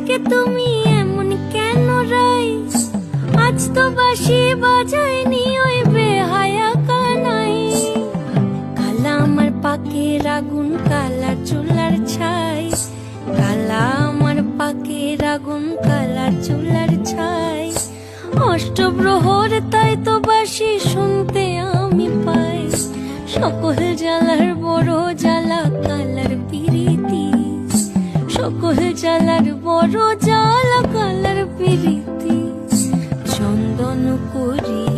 আজকে তুমি এমন কেন রাই? আজ তো বাঁশি বাজায়নি ওই বেহায়া কানাই। কালা আমার পাকের আগুন, কালা চুলার ছাই। কালা আমার পাকের আগুন, কালা চুলার ছাই। অষ্টপ্রহর তাই তো বাঁশি শুনতে আমি পাই। সকল জ্বালার বড় জ্বালা কালার পিরিতি। সকল জ্বালার বড় জ্বালা কালার পিরিতি। চন্দন করি